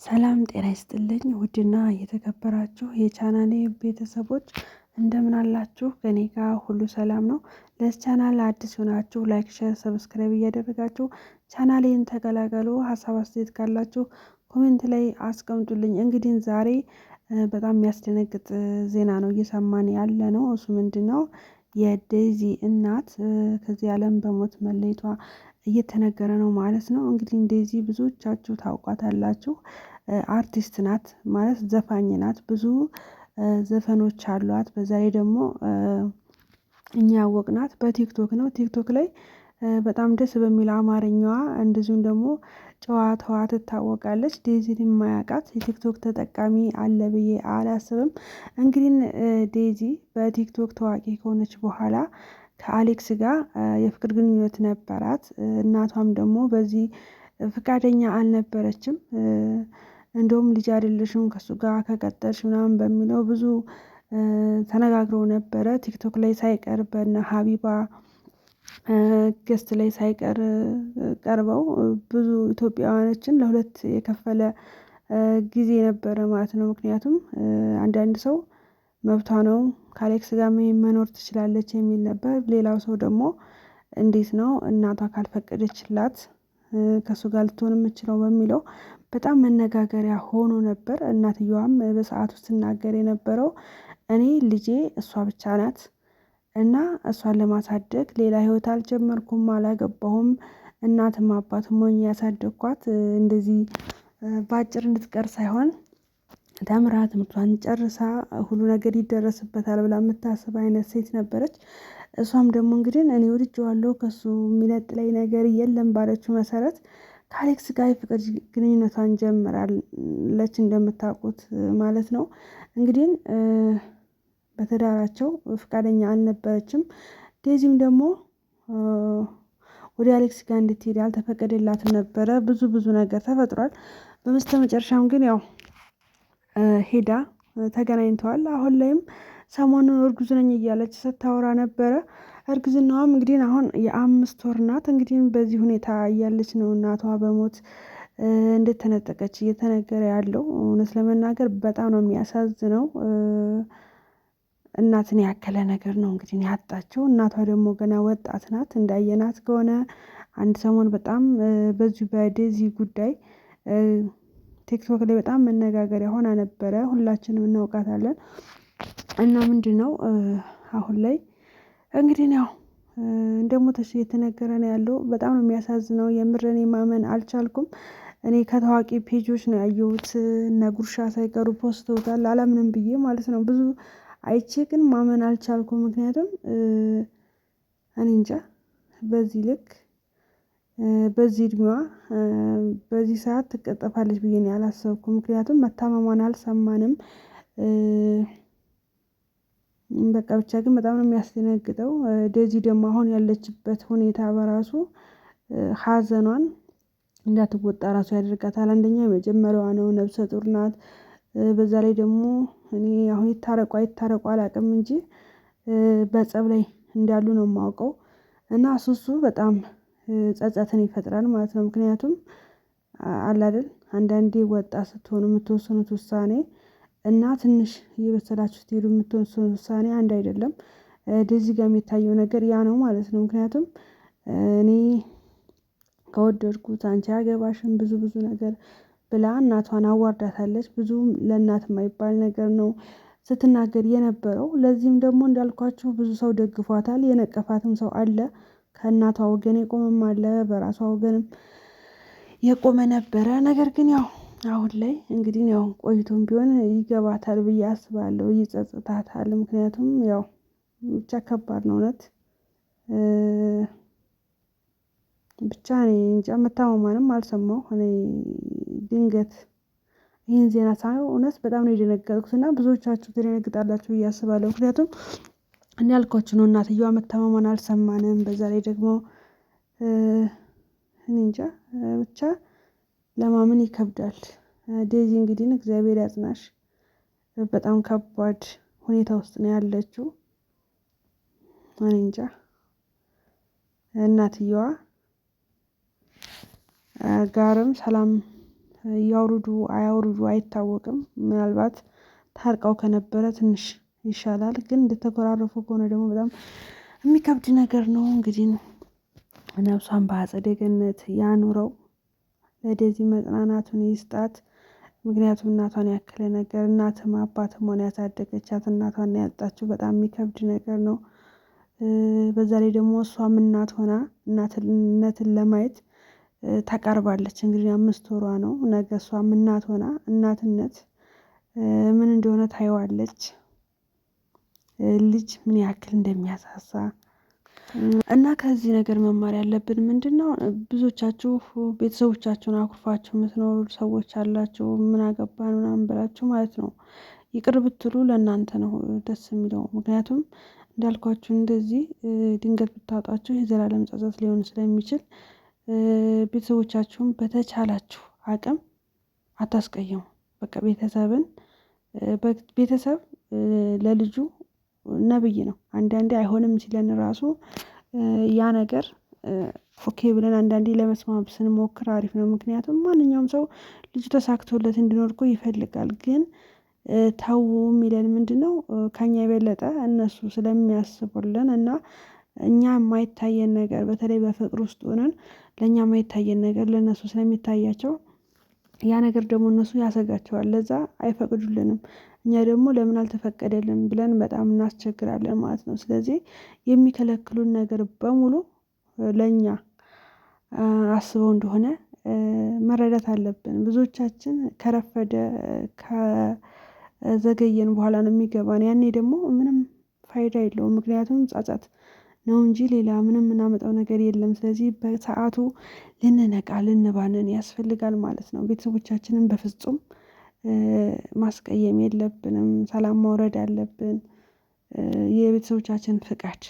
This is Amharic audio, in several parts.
ሰላም ጤና ይስጥልኝ ውድና የተከበራችሁ የቻናሌ ቤተሰቦች እንደምን አላችሁ? ከኔ ጋር ሁሉ ሰላም ነው። ለዚህ ቻናል አዲስ ሆናችሁ ላይክ፣ ሼር፣ ሰብስክራይብ እያደረጋችሁ ቻናሌን ተቀላቀሉ። ሀሳብ አስተያየት ካላችሁ ኮሜንት ላይ አስቀምጡልኝ። እንግዲህ ዛሬ በጣም የሚያስደነግጥ ዜና ነው እየሰማን ያለ ነው። እሱ ምንድነው? የዴዚ እናት ከዚህ ዓለም በሞት መለየቷ እየተነገረ ነው ማለት ነው። እንግዲህ ዴዚ ብዙዎቻችሁ ታውቋታላችሁ። አርቲስት ናት ማለት ዘፋኝ ናት። ብዙ ዘፈኖች አሏት። በዛ ላይ ደግሞ እኛ ያወቅናት በቲክቶክ ነው። ቲክቶክ ላይ በጣም ደስ በሚል አማርኛዋ እንደዚሁም ደግሞ ጨዋታዋ ትታወቃለች። ዴዚን የማያውቃት የቲክቶክ ተጠቃሚ አለ ብዬ አላስብም። እንግዲህ ዴዚ በቲክቶክ ታዋቂ ከሆነች በኋላ ከአሌክስ ጋር የፍቅር ግንኙነት ነበራት። እናቷም ደግሞ በዚህ ፍቃደኛ አልነበረችም። እንደውም ልጅ አይደለሽም ከሱ ጋር ከቀጠልሽ ምናምን በሚለው ብዙ ተነጋግረው ነበረ። ቲክቶክ ላይ ሳይቀር በነ ሀቢባ ገስት ላይ ሳይቀር ቀርበው ብዙ ኢትዮጵያውያኖችን ለሁለት የከፈለ ጊዜ ነበረ ማለት ነው። ምክንያቱም አንዳንድ ሰው መብቷ ነው ከአሌክስ ጋር መኖር ትችላለች የሚል ነበር። ሌላው ሰው ደግሞ እንዴት ነው እናቷ ካልፈቀደችላት ከሱ ጋር ልትሆን የምችለው በሚለው በጣም መነጋገሪያ ሆኖ ነበር። እናትየዋም በሰዓቱ ስትናገር የነበረው እኔ ልጄ እሷ ብቻ ናት እና እሷን ለማሳደግ ሌላ ህይወት አልጀመርኩም፣ አላገባሁም፣ እናትም አባትም ሆኜ ያሳደግኳት እንደዚህ በአጭር እንድትቀር ሳይሆን ተምራ ትምህርቷን ጨርሳ ሁሉ ነገር ይደረስበታል ብላ የምታስብ አይነት ሴት ነበረች። እሷም ደግሞ እንግዲህ እኔ ወድጄዋለሁ ከሱ የሚነጥለኝ ነገር የለም ባለችው መሰረት ከአሌክስ ጋር የፍቅር ግንኙነቷን ጀምራለች እንደምታውቁት ማለት ነው። እንግዲህ በትዳራቸው ፍቃደኛ አልነበረችም። ዴዚም ደግሞ ወደ አሌክስ ጋር እንድትሄድ ያልተፈቀደላትም ነበረ። ብዙ ነገር ተፈጥሯል። በመጨረሻም ግን ያው ሄዳ ተገናኝተዋል። አሁን ላይም ሰሞኑን እርጉዝ ነኝ እያለች ስታወራ ነበረ። እርግዝናዋም እንግዲህ አሁን የ5 ወር ናት። እንግዲህ በዚህ ሁኔታ እያለች ነው እናቷ በሞት እንደተነጠቀች እየተነገረ ያለው። እውነት ለመናገር በጣም ነው የሚያሳዝነው። እናትን ያከለ ነገር ነው እንግዲህ ያጣቸው። እናቷ ደግሞ ገና ወጣት ናት። እንዳየናት ከሆነ አንድ ሰሞን በጣም በዚሁ በዴዚ ጉዳይ ቲክቶክ ላይ በጣም መነጋገሪያ ሆና ነበረ። ሁላችንም እናውቃታለን። እና ምንድነው አሁን ላይ እንግዲህ ያው እንደሞተች እየተነገረ ነው ያለው። በጣም ነው የሚያሳዝነው። የምር እኔ ማመን አልቻልኩም። እኔ ከታዋቂ ፔጆች ነው ያየሁት። እነ ጉርሻ ሳይቀሩ ፖስተውታል። አላምንም ብዬ ማለት ነው። ብዙ አይቼ ግን ማመን አልቻልኩም። ምክንያቱም እኔ እንጃ በዚህ ልክ በዚህ እድሜዋ በዚህ ሰዓት ትቀጠፋለች ብዬ ነው ያላሰብኩም። ምክንያቱም መታመሟን አልሰማንም። በቃ ብቻ ግን በጣም ነው የሚያስደነግጠው። ዴዚ ደግሞ አሁን ያለችበት ሁኔታ በራሱ ሀዘኗን እንዳትወጣ ራሱ ያደርጋታል። አንደኛ የመጀመሪያዋ ነው፣ ነፍሰ ጡር ናት። በዛ ላይ ደግሞ እኔ አሁን ይታረቁ አላውቅም እንጂ በጸብ ላይ እንዳሉ ነው የማውቀው። እና እሱ በጣም ጸጸትን ይፈጥራል ማለት ነው። ምክንያቱም አለ አይደል አንዳንዴ ወጣ ስትሆኑ የምትወስኑት ውሳኔ እና ትንሽ እየበሰላችሁ ስትሄዱ የምትወስኑት ውሳኔ አንድ አይደለም። ዴዚ ጋር የሚታየው ነገር ያ ነው ማለት ነው። ምክንያቱም እኔ ከወደድኩት አንቺ አያገባሽም ብዙ ነገር ብላ እናቷን አዋርዳታለች። ብዙ ለእናት የማይባል ነገር ነው ስትናገር የነበረው። ለዚህም ደግሞ እንዳልኳችሁ ብዙ ሰው ደግፏታል። የነቀፋትም ሰው አለ። ከእናቷ ወገን የቆመም አለ፣ በራሷ ወገንም የቆመ ነበረ። ነገር ግን ያው አሁን ላይ እንግዲህ ያው ቆይቶም ቢሆን ይገባታል ብዬ አስባለሁ። ይጸጽታታል። ምክንያቱም ያው ብቻ ከባድ ነው እውነት። ብቻ እኔ እንጃ መታመሟንም አልሰማሁ። እኔ ድንገት ይህን ዜና ሳየው እውነት በጣም ነው የደነገጥኩት። እና ብዙዎቻችሁ ትደነግጣላችሁ ብዬ አስባለሁ። ምክንያቱም እንዳልኳችሁ ነው እናትየዋ መታመሟን አልሰማንም። በዛ ላይ ደግሞ እኔ እንጃ ብቻ ለማመን ይከብዳል። ዴዚ እንግዲህ እግዚአብሔር ያጽናሽ። በጣም ከባድ ሁኔታ ውስጥ ነው ያለችው። እኔ እንጃ እናትየዋ ጋርም ሰላም ያውርዱ አያውርዱ አይታወቅም። ምናልባት ታርቀው ከነበረ ትንሽ ይሻላል፣ ግን እንደተኮራረፉ ከሆነ ደግሞ በጣም የሚከብድ ነገር ነው። እንግዲህ ነፍሷን በአጸደ ገነት ያኑረው፣ ለዴዚ መጽናናቱን ይስጣት። ምክንያቱም እናቷን ያክለ ነገር እናትም አባትም ሆነ ያሳደገቻት እናቷን ያጣችው በጣም የሚከብድ ነገር ነው። በዛ ላይ ደግሞ እሷም እናት ሆና እናትነትን ለማየት ታቀርባለች። እንግዲህ 5 ወሯ ነው። ነገ እሷም እናት ሆና እናትነት ምን እንደሆነ ታየዋለች። ልጅ ምን ያክል እንደሚያሳሳ እና ከዚህ ነገር መማር ያለብን ምንድነው? ብዙዎቻችሁ ቤተሰቦቻችሁን አኩርፋችሁ የምትኖሩ ሰዎች አላችሁ። ምን አገባን ምናምን ብላችሁ ማለት ነው። ይቅር ብትሉ ለእናንተ ነው ደስ የሚለው። ምክንያቱም እንዳልኳችሁ እንደዚህ ድንገት ብታወጣችሁ የዘላለም ጸጸት ሊሆን ስለሚችል ቤተሰቦቻችሁን በተቻላችሁ አቅም አታስቀይሙ። በቃ ቤተሰብ ለልጁ ነብይ ነው። አንዳንዴ አይሆንም ሲለን ራሱ ያ ነገር ኦኬ ብለን አንዳንዴ ለመስማት ስንሞክር አሪፍ ነው። ምክንያቱም ማንኛውም ሰው ልጁ ተሳክቶለት እንዲኖር እኮ ይፈልጋል። ግን ተው የሚለን ምንድነው? ከኛ የበለጠ እነሱ ስለሚያስቡልን እና እኛ የማይታየን ነገር በተለይ በፍቅር ውስጥ ሆነን ለእኛ የማይታየን ነገር ለእነሱ ስለሚታያቸው ያ ነገር ደግሞ እነሱ ያሰጋቸዋል። ለዛ አይፈቅዱልንም። እኛ ደግሞ ለምን አልተፈቀደልንም ብለን በጣም እናስቸግራለን ማለት ነው። ስለዚህ የሚከለክሉን ነገር በሙሉ ለእኛ አስበው እንደሆነ መረዳት አለብን። ብዙዎቻችን ከረፈደ ከዘገየን በኋላ ነው የሚገባን። ያኔ ደግሞ ምንም ፋይዳ የለውም። ምክንያቱም ጸጸት ነው እንጂ ሌላ ምንም የምናመጣው ነገር የለም። ስለዚህ በሰዓቱ ልንነቃ ልንባንን ያስፈልጋል ማለት ነው። ቤተሰቦቻችንን በፍጹም ማስቀየም የለብንም። ሰላም ማውረድ አለብን። የቤተሰቦቻችን ፍቃድ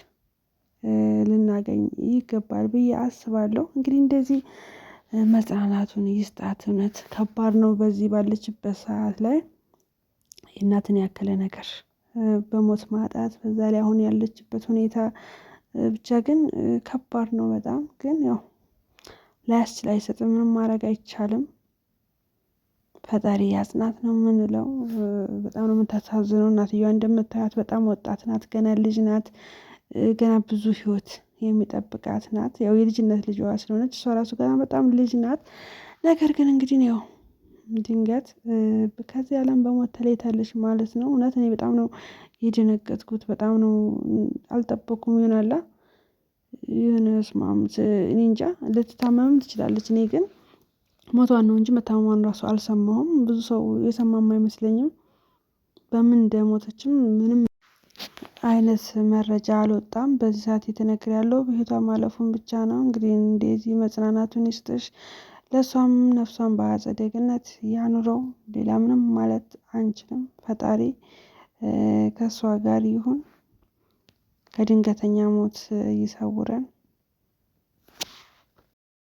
ልናገኝ ይገባል ብዬ አስባለሁ። እንግዲህ እንደዚህ መጽናናቱን ይስጣት። እውነት ከባድ ነው። በዚህ ባለችበት ሰዓት ላይ የእናትን ያከለ ነገር በሞት ማጣት፣ በዛ ላይ አሁን ያለችበት ሁኔታ ብቻ ግን ከባድ ነው በጣም። ግን ያው ላያስችል አይሰጥም። ምንም ማድረግ አይቻልም። ፈጣሪ ያጽናት ነው የምንለው። በጣም ነው የምታሳዝነው። እናትየዋ እንደምታያት በጣም ወጣት ናት። ገና ልጅ ናት። ገና ብዙ ህይወት የሚጠብቃት ናት። ያው የልጅነት ልጅዋ ስለሆነች እሷ ራሱ ገና በጣም ልጅ ናት። ነገር ግን እንግዲህ ያው ድንገት ከዚህ ዓለም በሞት ተለይታለች ማለት ነው። እውነት እኔ በጣም ነው የደነገጥኩት። በጣም ነው አልጠበኩም። ይሆናላ የሆነ ስማም እኔ እንጃ። ልትታመምም ትችላለች። እኔ ግን ሞቷን ነው እንጂ መታመሟን ራሱ አልሰማሁም። ብዙ ሰው የሰማም አይመስለኝም። በምን እንደሞተችም ምንም አይነት መረጃ አልወጣም። በዚህ ሰዓት የተነገረ ያለው በህይወቷ ማለፉን ብቻ ነው። እንግዲህ እንደዚህ መጽናናቱን ይስጥሽ፣ ለእሷም ነፍሷን በአጸደ ገነት ያኑረው። ሌላ ምንም ማለት አንችልም። ፈጣሪ ከእሷ ጋር ይሁን፣ ከድንገተኛ ሞት ይሰውረን።